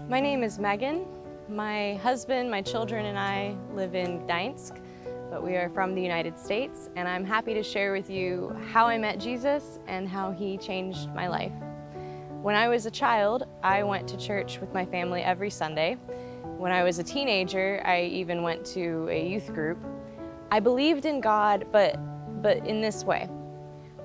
My name is Megan. My husband, my children, and I live in Gdańsk, but we are from the United States, and I'm happy to share with you how I met Jesus and how he changed my life. When I was a child, I went to church with my family every Sunday. When I was a teenager, I even went to a youth group. I believed in God, but in this way.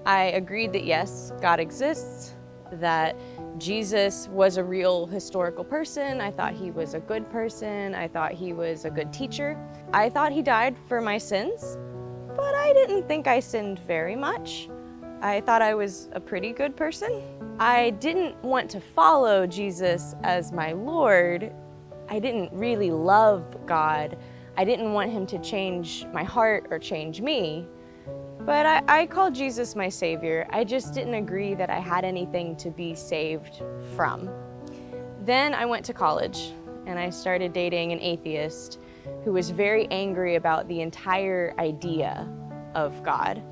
I agreed that yes, God exists, that Jesus was a real historical person. I thought he was a good person. I thought he was a good teacher. I thought he died for my sins, but I didn't think I sinned very much. I thought I was a pretty good person. I didn't want to follow Jesus as my Lord. I didn't really love God. I didn't want him to change my heart or change me. But I called Jesus my Savior. I just didn't agree that I had anything to be saved from. Then I went to college and I started dating an atheist who was very angry about the entire idea of God.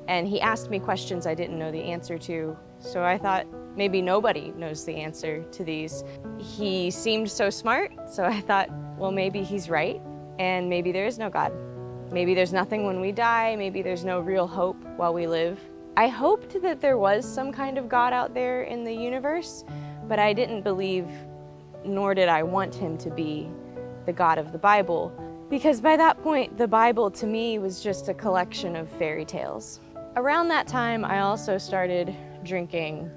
And he asked me questions I didn't know the answer to, so I thought maybe nobody knows the answer to these. He seemed so smart, so I thought, well, maybe he's right, and maybe there is no God. Maybe there's nothing when we die, maybe there's no real hope while we live. I hoped that there was some kind of God out there in the universe, but I didn't believe, nor did I want him to be the God of the Bible, because by that point, the Bible to me was just a collection of fairy tales. Around that time, I also started drinking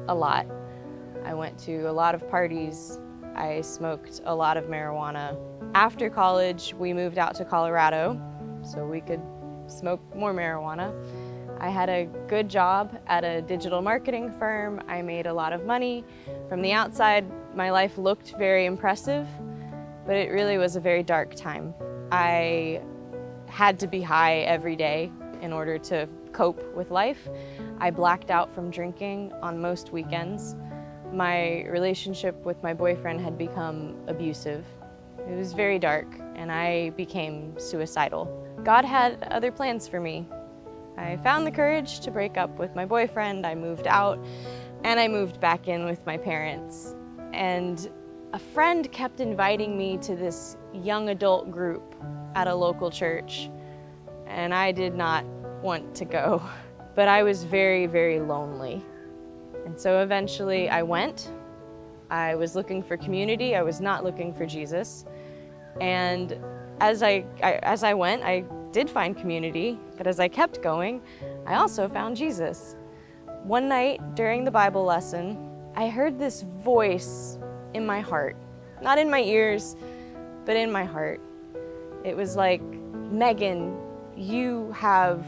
a lot. I went to a lot of parties. I smoked a lot of marijuana. After college, we moved out to Colorado so we could smoke more marijuana. I had a good job at a digital marketing firm. I made a lot of money. From the outside, my life looked very impressive, but it really was a very dark time. I had to be high every day in order to cope with life. I blacked out from drinking on most weekends. My relationship with my boyfriend had become abusive. It was very dark, and I became suicidal. God had other plans for me. I found the courage to break up with my boyfriend, I moved out, and I moved back in with my parents. And a friend kept inviting me to this young adult group at a local church, and I did not want to go. But I was very, very lonely. And so eventually I went. I was looking for community. I was not looking for Jesus. And as I went, I did find community, but as I kept going, I also found Jesus. One night during the Bible lesson, I heard this voice in my heart, not in my ears, but in my heart. It was like, Megan, you have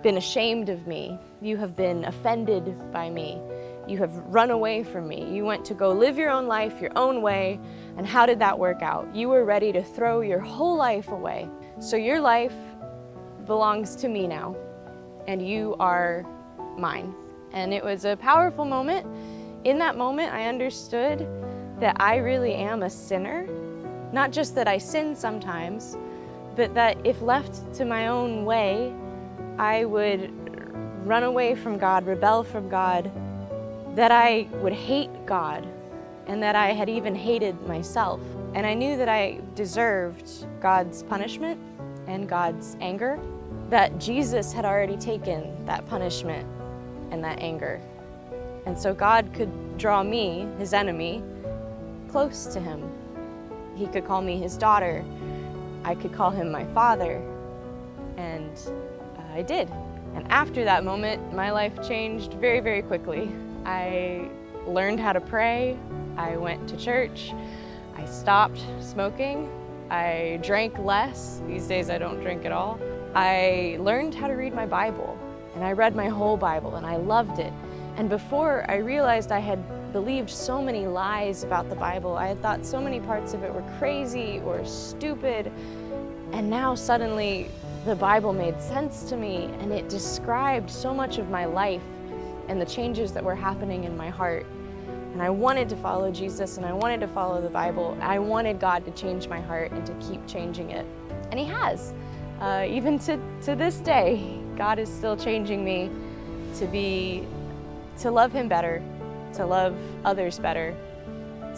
been ashamed of me. You have been offended by me. You have run away from me. You went to go live your own life, your own way, and how did that work out? You were ready to throw your whole life away. So your life belongs to me now, and you are mine. And it was a powerful moment. In that moment, I understood that I really am a sinner. Not just that I sin sometimes, but that if left to my own way, I would run away from God, rebel from God, that I would hate God, and that I had even hated myself. And I knew that I deserved God's punishment and God's anger, that Jesus had already taken that punishment and that anger. And so God could draw me, his enemy, close to him. He could call me his daughter. I could call him my father. And I did. And after that moment, my life changed very, very quickly. I learned how to pray. I went to church. I stopped smoking. I drank less. These days I don't drink at all. I learned how to read my Bible, and I read my whole Bible, and I loved it. And before I realized I had believed so many lies about the Bible, I had thought so many parts of it were crazy or stupid, and now suddenly the Bible made sense to me, and it described so much of my life and the changes that were happening in my heart. And I wanted to follow Jesus, and I wanted to follow the Bible. I wanted God to change my heart and to keep changing it. And he has. Even to this day, God is still changing me to love him better, to love others better,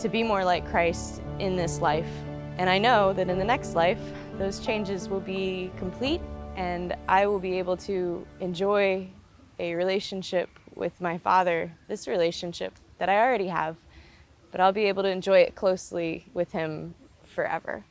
to be more like Christ in this life. And I know that in the next life, those changes will be complete and I will be able to enjoy a relationship with my Father, this relationship that I already have, but I'll be able to enjoy it closely with Him forever.